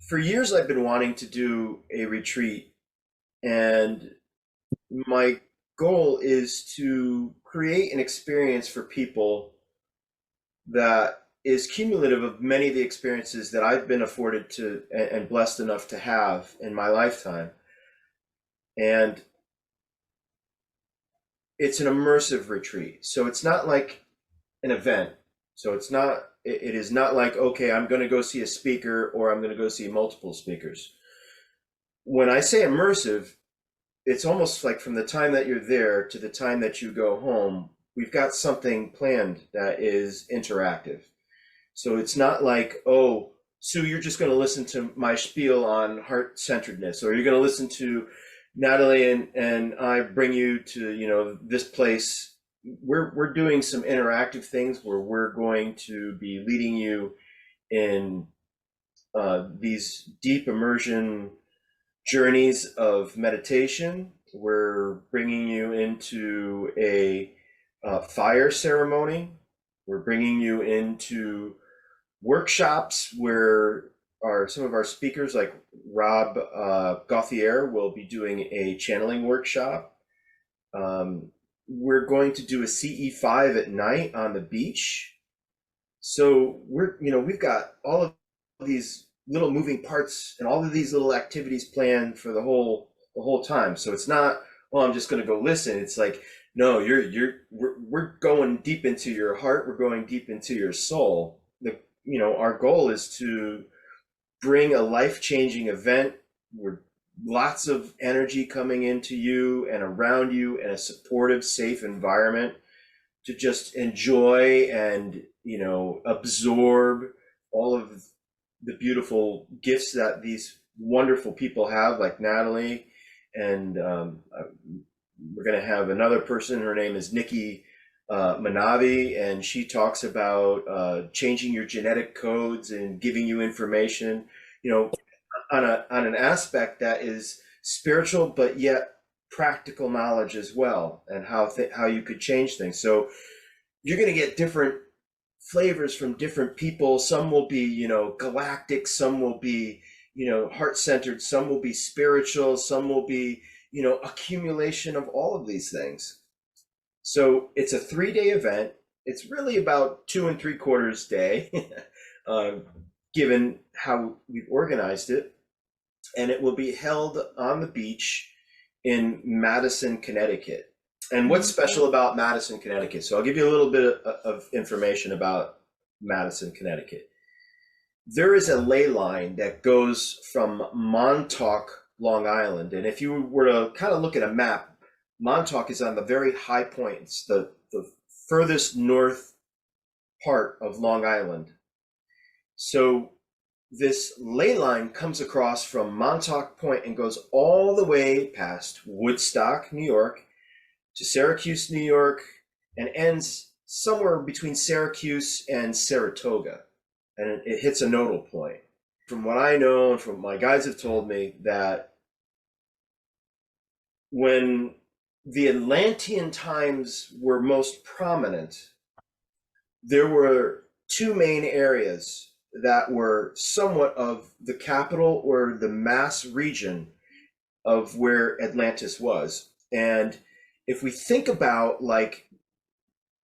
For years, I've been wanting to do a retreat, and my goal is to create an experience for people that is cumulative of many of the experiences that I've been afforded to and blessed enough to have in my lifetime. And it's an immersive retreat. So it's not like an event. So it is not like, okay, I'm going to go see a speaker or I'm going to go see multiple speakers. When I say immersive, it's almost like from the time that you're there to the time that you go home, we've got something planned that is interactive. So it's not like, oh, Sue, you're just going to listen to my spiel on heart centeredness, or you're going to listen to Natalie and I bring you to, this place. We're doing some interactive things where we're going to be leading you in these deep immersion journeys of meditation. We're bringing you into a fire ceremony. We're bringing you into workshops where some of our speakers, like Rob Gauthier, will be doing a channeling workshop. We're going to do a CE5 at night on the beach. So we've got all of these little moving parts and all of these little activities planned for the whole time. So it's not, well, I'm just going to go listen. It's like, no, we're going deep into your heart. We're going deep into your soul. Our goal is to bring a life-changing event where lots of energy coming into you and around you in a supportive, safe environment to just enjoy and, absorb all of the beautiful gifts that these wonderful people have, like Natalie. And we're going to have another person. Her name is Nikki Manavi, and she talks about changing your genetic codes and giving you information, on an aspect that is spiritual, but yet practical knowledge as well, and how you could change things. So you're going to get different flavors from different people. Some will be, galactic. Some will be, heart-centered. Some will be spiritual. Some will be, accumulation of all of these things. So it's a 3-day event. It's really about 2 3/4 day, given how we've organized it. And it will be held on the beach in Madison, Connecticut. And what's special about Madison, Connecticut? So I'll give you a little bit of information about Madison, Connecticut. There is a ley line that goes from Montauk, Long Island. And if you were to kind of look at a map, Montauk is on the very high point. It's the furthest north part of Long Island. So this ley line comes across from Montauk Point and goes all the way past Woodstock, New York, to Syracuse, New York, and ends somewhere between Syracuse and Saratoga. And it hits a nodal point. From what I know and from my guides have told me, that when the Atlantean times were most prominent, there were two main areas that were somewhat of the capital or the mass region of where Atlantis was. And if we think about, like,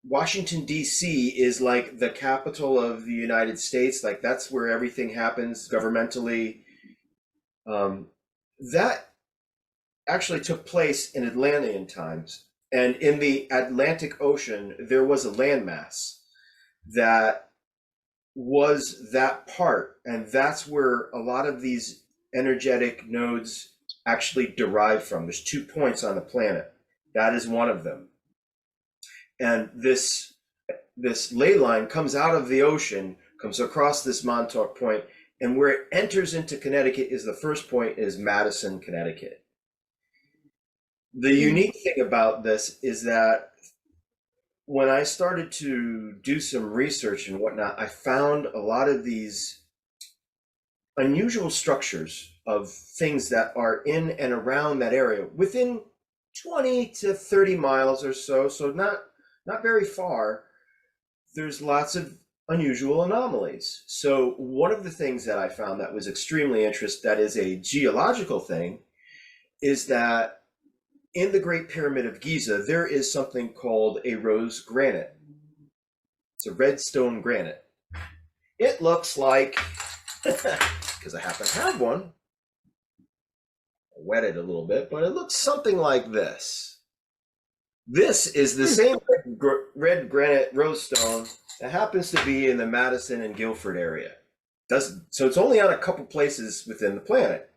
Washington, D.C. is like the capital of the United States, like that's where everything happens governmentally. That actually took place in Atlantean times. And in the Atlantic Ocean, there was a landmass that was that part. And that's where a lot of these energetic nodes actually derive from. There's 2 points on the planet. That is one of them. And this ley line comes out of the ocean, comes across this Montauk Point, and where it enters into Connecticut is the first point is Madison, Connecticut. The unique thing about this is that when I started to do some research and whatnot, I found a lot of these unusual structures of things that are in and around that area within 20 to 30 miles or so, so not very far. There's lots of unusual anomalies. So one of the things that I found that was extremely interesting, that is a geological thing, is that in the Great Pyramid of Giza, there is something called a rose granite. It's a red stone granite. It looks like, because I happen to have one, I wet it a little bit, but it looks something like this. This is the same red granite rose stone that happens to be in the Madison and Guilford area. So it's only on a couple places within the planet.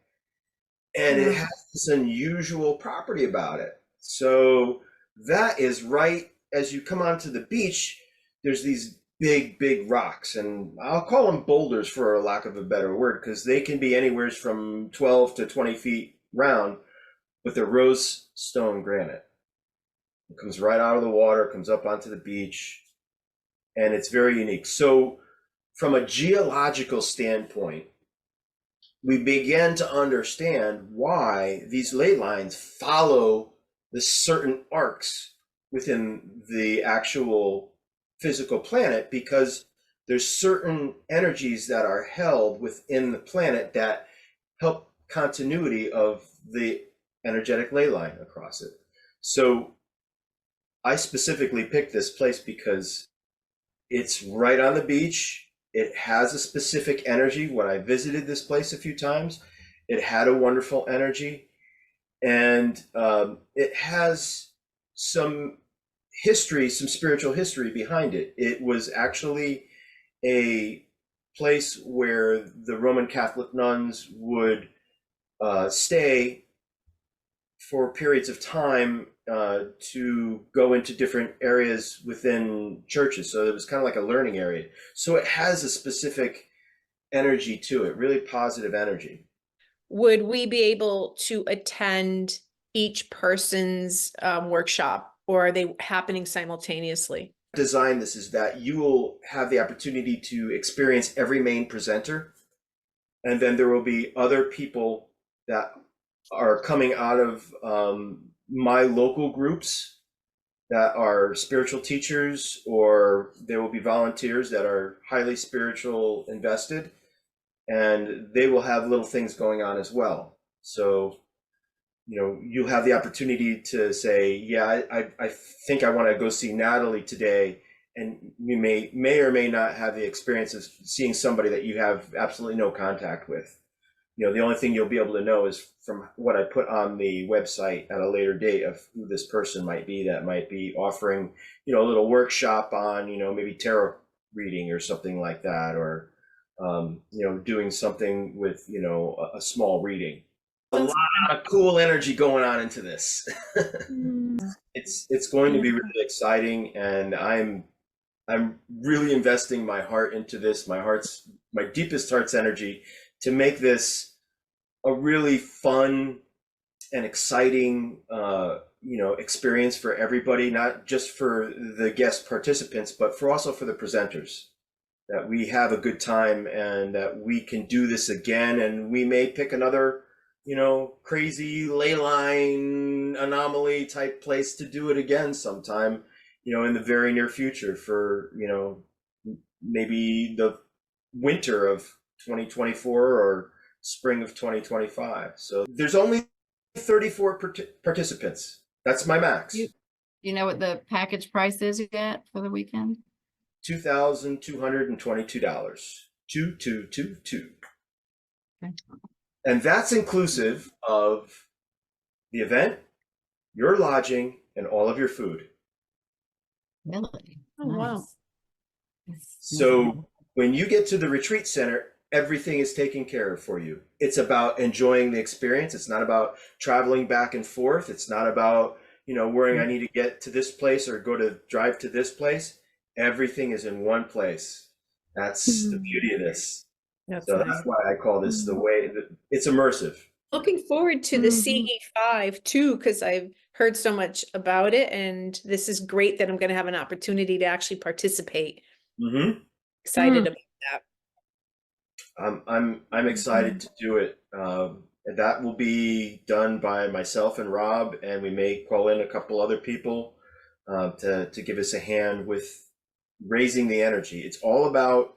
And it has this unusual property about it. So that is right as you come onto the beach, there's these big, big rocks, and I'll call them boulders for a lack of a better word, because they can be anywhere from 12 to 20 feet round, but they're rose stone granite. It comes right out of the water, comes up onto the beach, and it's very unique. So from a geological standpoint, we began to understand why these ley lines follow the certain arcs within the actual physical planet, because there's certain energies that are held within the planet that help continuity of the energetic ley line across it. So I specifically picked this place because it's right on the beach. It has a specific energy. When I visited this place a few times, it had a wonderful energy, and it has some history, some spiritual history behind it. It was actually a place where the Roman Catholic nuns would stay for periods of time to go into different areas within churches. So it was kind of like a learning area. So it has a specific energy to it, really positive energy. Would we be able to attend each person's workshop, or are they happening simultaneously? Design this is that you will have the opportunity to experience every main presenter, and then there will be other people that are coming out of my local groups that are spiritual teachers, or there will be volunteers that are highly spiritual invested, and they will have little things going on as well. So, you'll have the opportunity to say, yeah, I think I want to go see Natalie today. And you may or may not have the experience of seeing somebody that you have absolutely no contact with. The only thing you'll be able to know is from what I put on the website at a later date of who this person might be that might be offering, a little workshop on, maybe tarot reading or something like that, or, doing something with, a small reading. A lot of cool energy going on into this. It's going to be really exciting, and I'm really investing my heart into this, my deepest heart's energy, to make this a really fun and exciting experience for everybody, not just for the guest participants, but also for the presenters. That we have a good time, and that we can do this again, and we may pick another crazy ley line anomaly type place to do it again sometime, in the very near future, for, maybe the winter of 2024 or spring of 2025. So there's only 34 participants. That's my max. You know what the package price is yet for the weekend? $2,222. 2222. Okay. And that's inclusive of the event, your lodging, and all of your food. Really? Oh, wow. So when you get to the retreat center, everything is taken care of for you. It's about enjoying the experience. It's not about traveling back and forth. It's not about, worrying I need to get to this place or drive to this place. Everything is in one place. That's the beauty of this. That's why I call this the way. It's immersive. Looking forward to the CE5 too, because I've heard so much about it, and this is great that I'm going to have an opportunity to actually participate. Excited about that. I'm excited to do it. That will be done by myself and Rob, and we may call in a couple other people to give us a hand with raising the energy. It's all about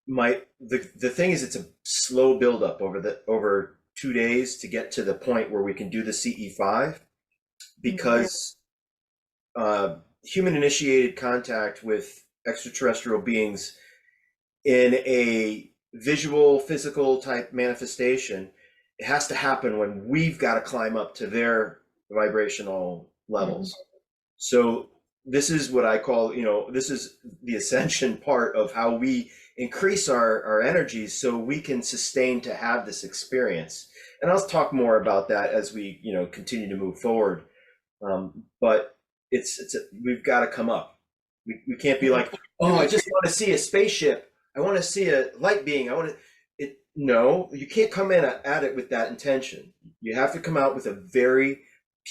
the thing is, it's a slow buildup over 2 days to get to the point where we can do the CE5, because human initiated contact with extraterrestrial beings in a visual, physical type manifestation, it has to happen when we've got to climb up to their vibrational levels. So this is what I call, this is the ascension part of how we increase our energies so we can sustain to have this experience. And I'll talk more about that as we, continue to move forward. But we've got to come up. We can't be like, oh, I just want to see a spaceship. I want to see a light being. No, you can't come in at it with that intention. You have to come out with a very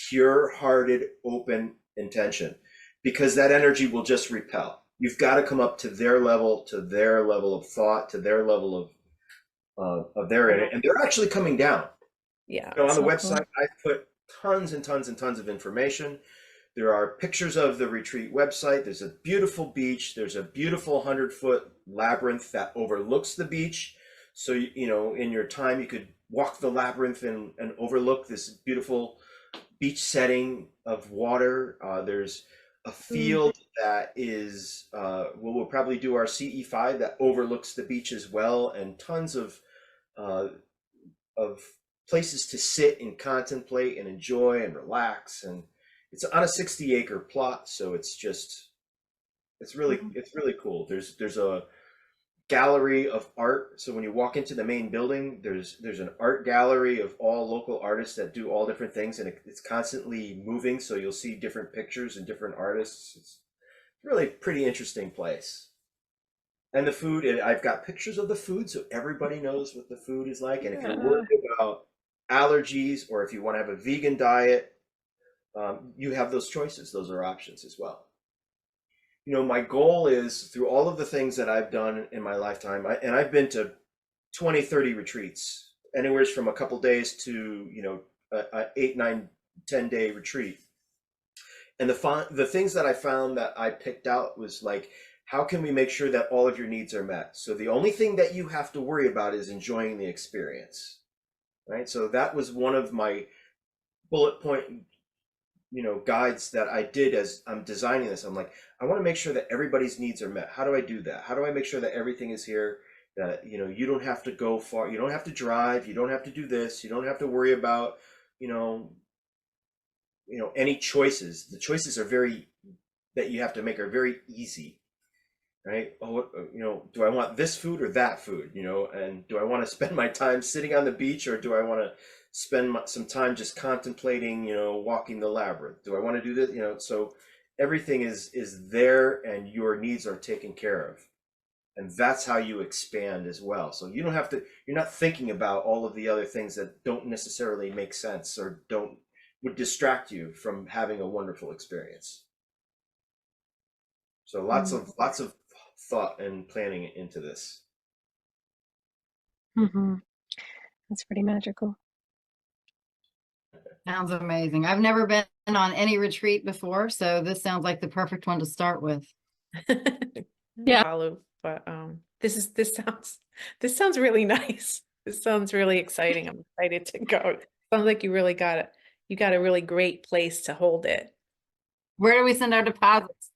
pure-hearted, open intention, because that energy will just repel. You've got to come up to their level of thought, to their level of their energy, and they're actually coming down. Yeah. On the website, I put tons and tons and tons of information. There are pictures of the retreat website. There's a beautiful beach. There's a beautiful 100-foot labyrinth that overlooks the beach. So, in your time, you could walk the labyrinth and overlook this beautiful beach setting of water. There's a field that is, we'll probably do our CE5 that overlooks the beach as well, and tons of places to sit and contemplate and enjoy and relax. And it's on a 60-acre plot, so it's really cool. There's a gallery of art. So when you walk into the main building, there's an art gallery of all local artists that do all different things, and it's constantly moving. So you'll see different pictures and different artists. It's really a pretty interesting place. And the food, I've got pictures of the food so everybody knows what the food is like. And if you're worried about allergies, or if you want to have a vegan diet, you have those choices. Those are options as well. My goal is, through all of the things that I've done in my lifetime, and I've been to 20, 30 retreats, anywhere from a couple days to, a 8, 9, 10-day retreat. And the things that I found that I picked out was like, how can we make sure that all of your needs are met? So the only thing that you have to worry about is enjoying the experience, right? So that was one of my bullet point guides that I did as I'm designing this. I'm like, I want to make sure that everybody's needs are met. How do I do that? How do I make sure that everything is here? That, you don't have to go far. You don't have to drive. You don't have to do this. You don't have to worry about, any choices. The choices that you have to make are very easy, right? Oh, do I want this food or that food? And do I want to spend my time sitting on the beach, or do I want to spend some time just contemplating, walking the labyrinth? Do I want to do this? So everything is there, and your needs are taken care of. And that's how you expand as well. So you're not thinking about all of the other things that don't necessarily make sense or would distract you from having a wonderful experience. So lots of thought and planning into this. That's pretty magical. Sounds amazing. I've never been on any retreat before, so this sounds like the perfect one to start with. Yeah. Follow, but this sounds really nice. This sounds really exciting. I'm excited to go. Sounds like you got a really great place to hold it. Where do we send our deposits?